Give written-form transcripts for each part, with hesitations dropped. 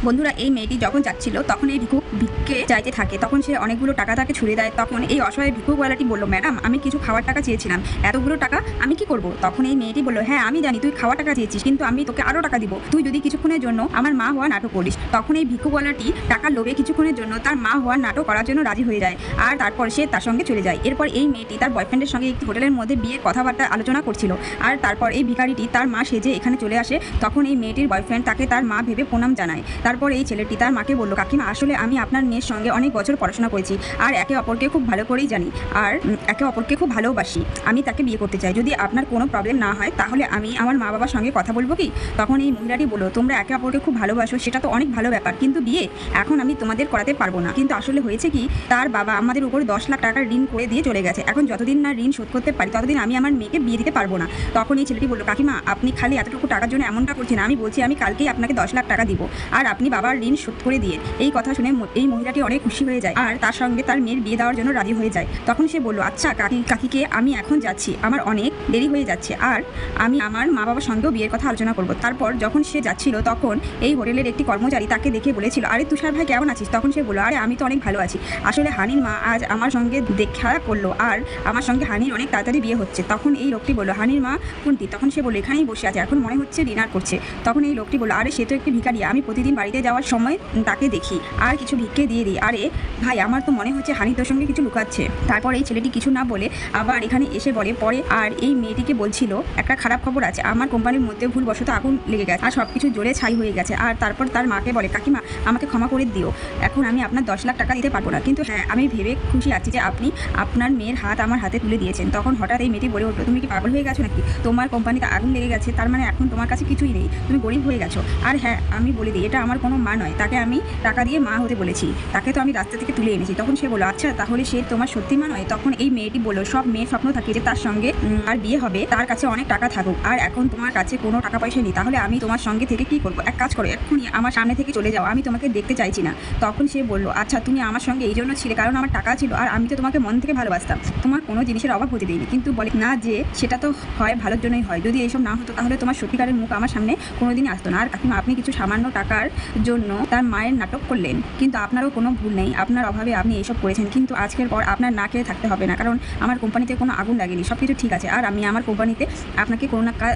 বন্ধুরা, এই মেয়েটি যখন যাচ্ছিল তখন এই ভিক্ষে চাইতে থাকে। তখন সে অনেকগুলো টাকা তাকে ছুড়ে দেয়। তখন এই অসহায় ভিক্ষুকওয়ালাটি বলল, ম্যাডাম, আমি কিছু খাওয়ার টাকা চেয়েছিলাম, এতগুলো টাকা আমি কি করব? তখন এই মেয়েটি বলল, হ্যাঁ আমি জানি তুই খাওয়ার টাকা চেয়েছিস, কিন্তু আমি তোকে আরও টাকা দিব তুই যদি কিছুক্ষণের জন্য আমার মা হওয়ার নাটক করিস। তখন এই ভিক্ষুকওয়ালাটি টাকার লোভে কিছুক্ষণের জন্য তার মা হওয়ার নাটক করার জন্য রাজি হয়ে যায়, আর তারপর সে তার সঙ্গে চলে যায়। এরপর এই মেয়েটি তার বয়ফ্রেন্ডের সঙ্গে একটি হোটেলের মধ্যে বিয়ের কথাবার্তা আলোচনা করছিল, আর তারপর এই ভিখারিটি তার মা সেজে এখানে চলে আসে। তখন এই মেয়েটির বয়ফ্রেন্ড তাকে তার মা ভেবে প্রণাম জানায়। তারপর এই ছেলেটি তার মাকে বলল, কাকিমা, আসলে আমি আপনার মেয়ের সঙ্গে অনেক বছর পড়াশোনা করেছি, আর একে অপরকে খুব ভালো করেই জানি, আর একে অপরকে খুব ভালোবাসি। আমি তাকে বিয়ে করতে চাই। যদি আপনার কোনো প্রবলেম না হয় তাহলে আমি আমার মা বাবার সঙ্গে কথা বলবো কি? তখন এই মহিলাটি বলল, তোমরা একে অপরকে খুব ভালোবাসো, সেটা তো অনেক ভালো ব্যাপার, কিন্তু বিয়ে এখন আমি তোমাদের করাতে পারবো না। কিন্তু আসলে হয়েছে কি, তার বাবা আমাদের উপর 10 লাখ টাকার ঋণ করে দিয়ে চলে গেছে। এখন যতদিন না ঋণ শোধ করতে পারি ততদিন আমি আমার মেয়েকে বিয়ে দিতে পারবো না। তখন এই ছেলেটি বলল, কাকিমা, আপনি খালি এতটুকু টাকার জন্য এমনটা করছেন? আমি বলছি আমি কালকেই আপনাকে 10 লাখ টাকা দিব, আর আপনি বাবার ঋণ শোধ করে দিয়ে। এই কথা শুনে এই মহিলাটি অনেক খুশি হয়ে যায়, আর তার সঙ্গে তার মেয়ের বিয়ে দেওয়ার জন্য রাজি হয়ে যায়। তখন সে বলল, আচ্ছা কাকিকে, আমি এখন যাচ্ছি, আমার অনেক দেরি হয়ে যাচ্ছে, আর আমি আমার মা বাবার সঙ্গেও বিয়ের কথা আলোচনা করব। তারপর যখন সে যাচ্ছিল তখন এই হোটেলের একটি কর্মচারী তাকে দেখে বলেছিল, আরে তুষার ভাই, কেমন আছিস? তখন সে বলল, আরে আমি তো অনেক ভালো আছি। আসলে হানির মা আজ আমার সঙ্গে দেখা করলো, আর আমার সঙ্গে হানির অনেক তাড়াতাড়ি বিয়ে হচ্ছে। তখন এই লোকটি বলল, হানির মা কোনটি? তখন সে বলল, এখানেই বসে আছে, এখন মনে হচ্ছে ডিনার করছে। তখন এই লোকটি বলল, আরে সে তো একটি ভিখারি, আমি প্রতিদিন বাড়িতে যাওয়ার সময় তাকে দেখি, আর কিছু ভিক্ষে দিয়ে দিই। আরে ভাই, আমার তো মনে হচ্ছে হানি তোর সঙ্গে কিছু লুকাচ্ছে। তারপর এই ছেলেটি কিছু না বলে আবার এখানে এসে বলে পরে, আর এই মেয়েটিকে বলছিল, একটা খারাপ খবর আছে, আমার কোম্পানির মধ্যে ভুলবশত আগুন লেগে গেছে, আর সব কিছু জ্বলে ছাই হয়ে গেছে। আর তারপর তার মাকে বলে, কাকিমা, আমাকে ক্ষমা করে দিও, এখন আমি আপনার 10 লাখ টাকা দিতে পারবো না, কিন্তু হ্যাঁ, আমি ভেবে খুশি আছি যে আপনি আপনার মেয়ের হাত আমার হাতে তুলে দিয়েছেন। তখন হঠাৎ এই মেয়েটি বলে উঠলো, তুমি কি পাগল হয়ে গেছো নাকি? তোমার কোম্পানিতে আগুন লেগে গেছে, তার মানে এখন তোমার কাছে কিছুই নেই, তুমি গরিব হয়ে গেছো। আর হ্যাঁ, আমি বলে দিই, এটা আমার কোনো মা নয়, তাকে আমি টাকা দিয়ে মা হতে বলেছি, তাকে তো আমি রাস্তা থেকে তুলে এনেছি। তখন সে বললো, আচ্ছা তাহলে সে তোমার সত্যি মা নয়? তখন এই মেয়েটি বললো, সব মেয়ের স্বপ্ন থাকে যে তার সঙ্গে আর বিয়ে হবে, তার কাছে অনেক টাকা থাকুক, আর এখন তোমার কাছে কোনো টাকা পয়সা নেই, তাহলে আমি তোমার সঙ্গে থেকে কি করবো? এক কাজ করো, এক্ষুনি আমার সামনে থেকে চলে যাও, আমি তোমাকে দেখতে চাইছি না। তখন সে বললো, আচ্ছা তুমি আমার সঙ্গে এই জন্য ছিলে কারণ আমার টাকা ছিল, আর আমি তো তোমাকে মন থেকে ভালোবাসতাম, তোমার কোনো জিনিসের অভাব হতে দিইনি। কিন্তু বলে না যে সেটা তো হয় ভালোর জন্যই হয়, যদি এইসব না হতো তাহলে তোমার সত্যিকারের মুখ আমার সামনে কোনোদিনই আসতো না। আর কাকিমা, আপনি কিছু সামান্য টাকার জন্য তার মায়ের নাটক করলেন, কিন্তু আপনারও কোনো ভুল নেই, আপনার অভাবে আপনি এইসব করেছেন, কিন্তু আজকের পর আপনার না খেয়ে থাকতে হবে না, কারণ আমার কোম্পানিতে কোনো আগুন লাগেনি, সব কিছু ঠিক আছে, আর আমি আমার কোম্পানিতে আপনাকে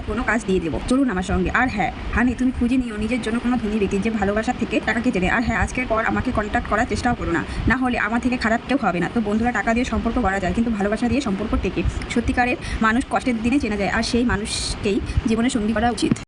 কোনো কাজ দিয়ে দেবো, চলুন আমার সঙ্গে। আর হ্যাঁ হানি, তুমি খুঁজে নিও নিজের জন্য কোনো ধনী ব্যক্তি যে ভালোবাসার থেকে টাকা কেটে নেয়। আর হ্যাঁ, আজকের পর আমাকে কন্ট্যাক্ট করার চেষ্টাও করো না, না হলে আমার থেকে খারাপ কেউ হবে না। তো বন্ধুরা, টাকা দিয়ে সম্পর্ক করা যায়, কিন্তু ভালোবাসা দিয়ে সম্পর্ক টেকে। সত্যিকারের মানুষ কষ্টের দিনে চেনা যায়, আর সেই মানুষকেই জীবনে সঙ্গী করা উচিত।